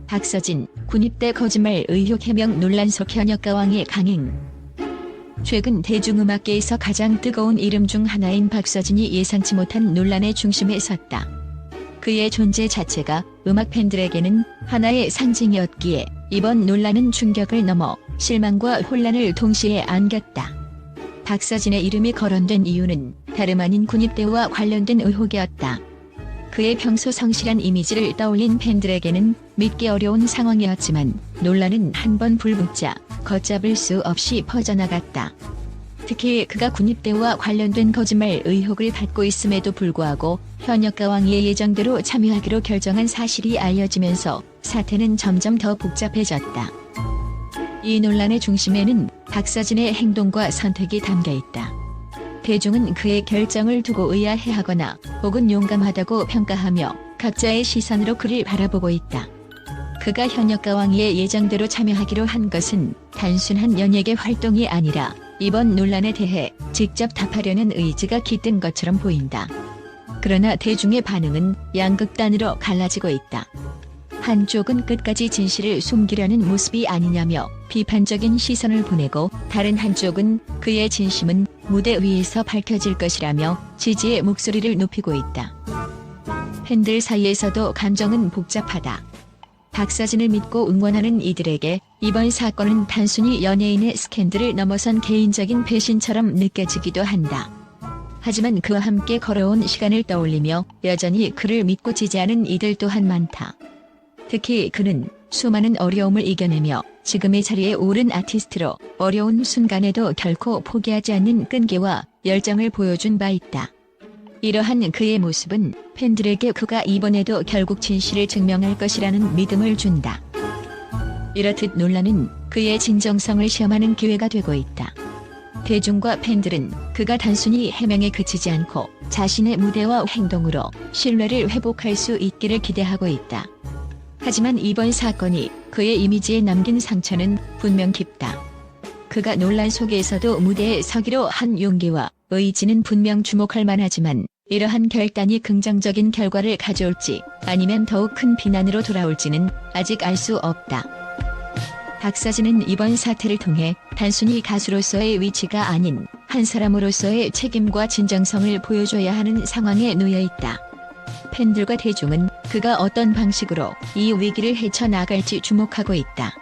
박서진, 군입대 거짓말 의혹 해명 논란 속 현역가왕의 강행. 최근 대중음악계에서 가장 뜨거운 이름 중 하나인 박서진이 예상치 못한 논란의 중심에 섰다. 그의 존재 자체가 음악 팬들에게는 하나의 상징이었기에 이번 논란은 충격을 넘어 실망과 혼란을 동시에 안겼다. 박서진의 이름이 거론된 이유는 다름 아닌 군입대와 관련된 의혹이었다. 그의 평소 성실한 이미지를 떠올린 팬들에게는 믿기 어려운 상황이었지만 논란은 한 번 불붙자 걷잡을 수 없이 퍼져나갔다. 특히 그가 군입대와 관련된 거짓말 의혹을 받고 있음에도 불구하고 현역가왕의 예정대로 참여하기로 결정한 사실이 알려지면서 사태는 점점 더 복잡해졌다. 이 논란의 중심에는 박서진의 행동과 선택이 담겨 있다. 대중은 그의 결정을 두고 의아해하거나 혹은 용감하다고 평가하며 각자의 시선으로 그를 바라보고 있다. 그가 현역가왕의 예정대로 참여하기로 한 것은 단순한 연예계 활동이 아니라 이번 논란에 대해 직접 답하려는 의지가 깃든 것처럼 보인다. 그러나 대중의 반응은 양극단으로 갈라지고 있다. 한쪽은 끝까지 진실을 숨기려는 모습이 아니냐며 비판적인 시선을 보내고, 다른 한쪽은 그의 진심은 무대 위에서 밝혀질 것이라며 지지의 목소리를 높이고 있다. 팬들 사이에서도 감정은 복잡하다. 박서진을 믿고 응원하는 이들에게 이번 사건은 단순히 연예인의 스캔들을 넘어선 개인적인 배신처럼 느껴지기도 한다. 하지만 그와 함께 걸어온 시간을 떠올리며 여전히 그를 믿고 지지하는 이들 또한 많다. 특히 그는 수많은 어려움을 이겨내며 지금의 자리에 오른 아티스트로 어려운 순간에도 결코 포기하지 않는 끈기와 열정을 보여준 바 있다. 이러한 그의 모습은 팬들에게 그가 이번에도 결국 진실을 증명할 것이라는 믿음을 준다. 이렇듯 논란은 그의 진정성을 시험하는 기회가 되고 있다. 대중과 팬들은 그가 단순히 해명에 그치지 않고 자신의 무대와 행동으로 신뢰를 회복할 수 있기를 기대하고 있다. 하지만 이번 사건이 그의 이미지에 남긴 상처는 분명 깊다. 그가 논란 속에서도 무대에 서기로 한 용기와 의지는 분명 주목할 만하지만 이러한 결단이 긍정적인 결과를 가져올지 아니면 더욱 큰 비난으로 돌아올지는 아직 알 수 없다. 박서진은 이번 사태를 통해 단순히 가수로서의 위치가 아닌 한 사람으로서의 책임과 진정성을 보여줘야 하는 상황에 놓여 있다. 팬들과 대중은 그가 어떤 방식으로 이 위기를 헤쳐나갈지 주목하고 있다.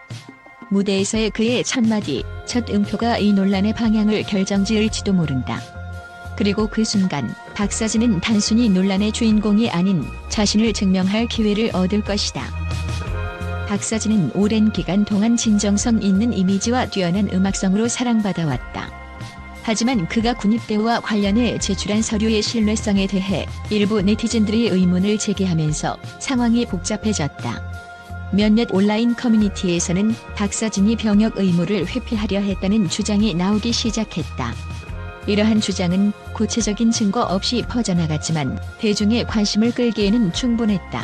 무대에서의 그의 첫마디, 첫 음표가 이 논란의 방향을 결정지을지도 모른다. 그리고 그 순간 박서진은 단순히 논란의 주인공이 아닌 자신을 증명할 기회를 얻을 것이다. 박서진은 오랜 기간 동안 진정성 있는 이미지와 뛰어난 음악성으로 사랑받아왔다. 하지만 그가 군입대와 관련해 제출한 서류의 신뢰성에 대해 일부 네티즌들이 의문을 제기하면서 상황이 복잡해졌다. 몇몇 온라인 커뮤니티에서는 박서진이 병역 의무를 회피하려 했다는 주장이 나오기 시작했다. 이러한 주장은 구체적인 증거 없이 퍼져나갔지만 대중의 관심을 끌기에는 충분했다.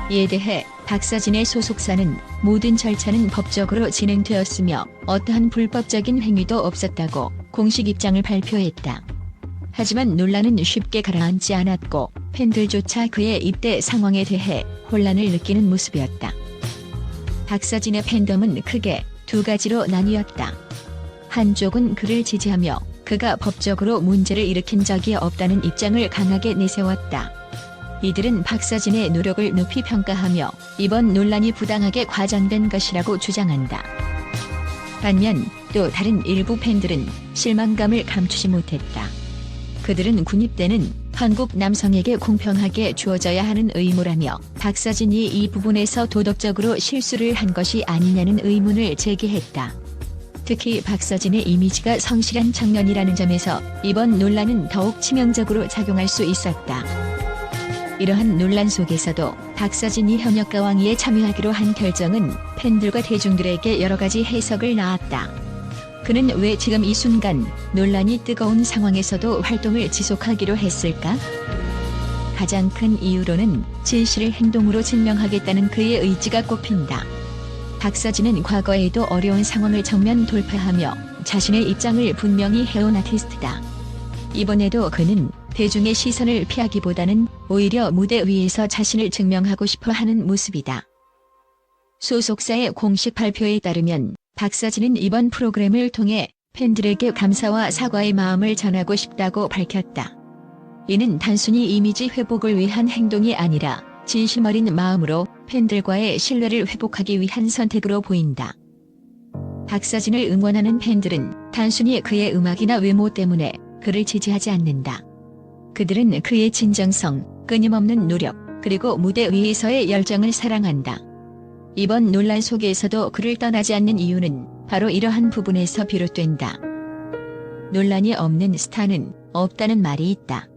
이에 대해 박서진의 소속사는 모든 절차는 법적으로 진행되었으며 어떠한 불법적인 행위도 없었다고 공식 입장을 발표했다. 하지만 논란은 쉽게 가라앉지 않았고 팬들조차 그의 입대 상황에 대해 혼란을 느끼는 모습이었다. 박서진의 팬덤은 크게 두 가지로 나뉘었다. 한쪽은 그를 지지하며 그가 법적으로 문제를 일으킨 적이 없다는 입장을 강하게 내세웠다. 이들은 박서진의 노력을 높이 평가하며 이번 논란이 부당하게 과장된 것이라고 주장한다. 반면 또 다른 일부 팬들은 실망감을 감추지 못했다. 그들은 군입대는 한국 남성에게 공평하게 주어져야 하는 의무라며 박서진이 이 부분에서 도덕적으로 실수를 한 것이 아니냐는 의문을 제기했다. 특히 박서진의 이미지가 성실한 청년이라는 점에서 이번 논란은 더욱 치명적으로 작용할 수 있었다. 이러한 논란 속에서도 박서진이 현역가왕위에 참여하기로 한 결정은 팬들과 대중들에게 여러 가지 해석을 낳았다. 그는 왜 지금 이 순간 논란이 뜨거운 상황에서도 활동을 지속하기로 했을까? 가장 큰 이유로는 진실을 행동으로 증명하겠다는 그의 의지가 꼽힌다. 박서진은 과거에도 어려운 상황을 정면 돌파하며 자신의 입장을 분명히 해온 아티스트다. 이번에도 그는 대중의 시선을 피하기보다는 오히려 무대 위에서 자신을 증명하고 싶어 하는 모습이다. 소속사의 공식 발표에 따르면 박서진은 이번 프로그램을 통해 팬들에게 감사와 사과의 마음을 전하고 싶다고 밝혔다. 이는 단순히 이미지 회복을 위한 행동이 아니라 진심 어린 마음으로 팬들과의 신뢰를 회복하기 위한 선택으로 보인다. 박서진을 응원하는 팬들은 단순히 그의 음악이나 외모 때문에 그를 지지하지 않는다. 그들은 그의 진정성, 끊임없는 노력, 그리고 무대 위에서의 열정을 사랑한다. 이번 논란 속에서도 그를 떠나지 않는 이유는 바로 이러한 부분에서 비롯된다. 논란이 없는 스타는 없다는 말이 있다.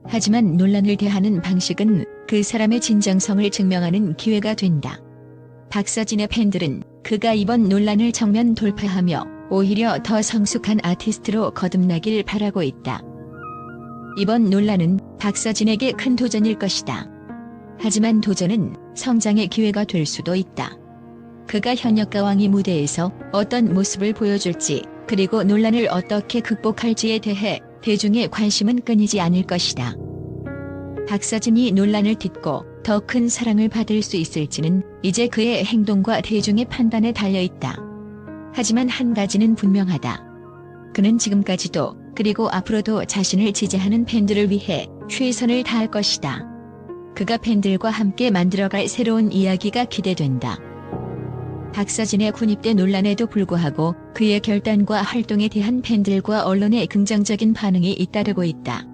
하지만 논란을 대하는 방식은 그 사람의 진정성을 증명하는 기회가 된다. 박서진의 팬들은 그가 이번 논란을 정면 돌파하며 오히려 더 성숙한 아티스트로 거듭나길 바라고 있다. 이번 논란은 박서진에게 큰 도전일 것이다. 하지만 도전은 성장의 기회가 될 수도 있다. 그가 현역가왕이 무대에서 어떤 모습을 보여줄지, 그리고 논란을 어떻게 극복할지에 대해 대중의 관심은 끊이지 않을 것이다. 박서진이 논란을 딛고 더 큰 사랑을 받을 수 있을지는 이제 그의 행동과 대중의 판단에 달려있다. 하지만 한 가지는 분명하다. 그는 지금까지도 그리고 앞으로도 자신을 지지하는 팬들을 위해 최선을 다할 것이다. 그가 팬들과 함께 만들어갈 새로운 이야기가 기대된다. 박서진의 군입대 논란에도 불구하고 그의 결단과 활동에 대한 팬들과 언론의 긍정적인 반응이 잇따르고 있다.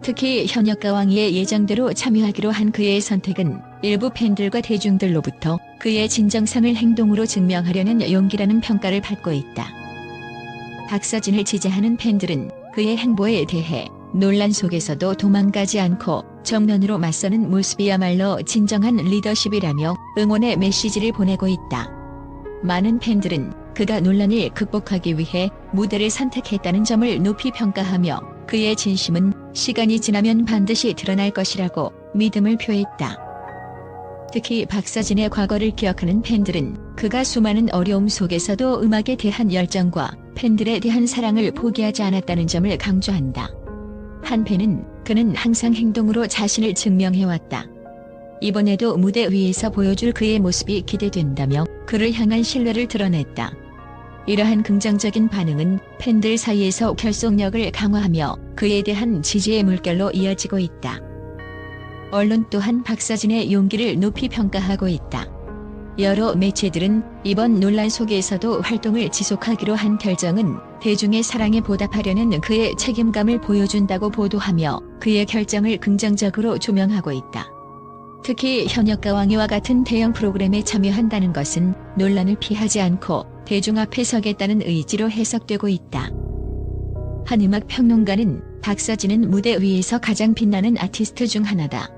특히 현역가왕위에 예정대로 참여하기로 한 그의 선택은 일부 팬들과 대중들로부터 그의 진정성을 행동으로 증명하려는 용기라는 평가를 받고 있다. 박서진을 지지하는 팬들은 그의 행보에 대해 논란 속에서도 도망가지 않고 정면으로 맞서는 모습이야말로 진정한 리더십이라며 응원의 메시지를 보내고 있다. 많은 팬들은 그가 논란을 극복하기 위해 무대를 선택했다는 점을 높이 평가하며 그의 진심은 시간이 지나면 반드시 드러날 것이라고 믿음을 표했다. 특히 박서진의 과거를 기억하는 팬들은 그가 수많은 어려움 속에서도 음악에 대한 열정과 팬들에 대한 사랑을 포기하지 않았다는 점을 강조한다. 한 팬은 그는 항상 행동으로 자신을 증명해왔다. 이번에도 무대 위에서 보여줄 그의 모습이 기대된다며 그를 향한 신뢰를 드러냈다. 이러한 긍정적인 반응은 팬들 사이에서 결속력을 강화하며 그에 대한 지지의 물결로 이어지고 있다. 언론 또한 박서진의 용기를 높이 평가하고 있다. 여러 매체들은 이번 논란 속에서도 활동을 지속하기로 한 결정은 대중의 사랑에 보답하려는 그의 책임감을 보여준다고 보도하며 그의 결정을 긍정적으로 조명하고 있다. 특히 현역가왕이와 같은 대형 프로그램에 참여한다는 것은 논란을 피하지 않고 대중 앞에 서겠다는 의지로 해석되고 있다. 한 음악 평론가는 박서진은 무대 위에서 가장 빛나는 아티스트 중 하나다.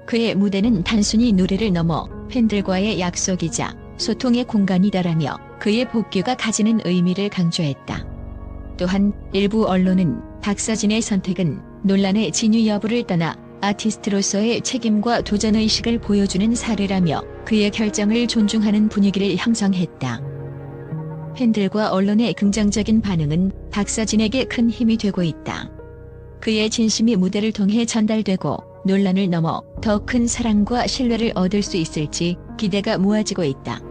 그의 무대는 단순히 노래를 넘어 팬들과의 약속이자 소통의 공간이다라며 그의 복귀가 가지는 의미를 강조했다. 또한 일부 언론은 박서진의 선택은 논란의 진위 여부를 떠나 아티스트로서의 책임과 도전의식을 보여주는 사례라며 그의 결정을 존중하는 분위기를 형성했다. 팬들과 언론의 긍정적인 반응은 박서진에게 큰 힘이 되고 있다. 그의 진심이 무대를 통해 전달되고 논란을 넘어 더 큰 사랑과 신뢰를 얻을 수 있을지 기대가 모아지고 있다.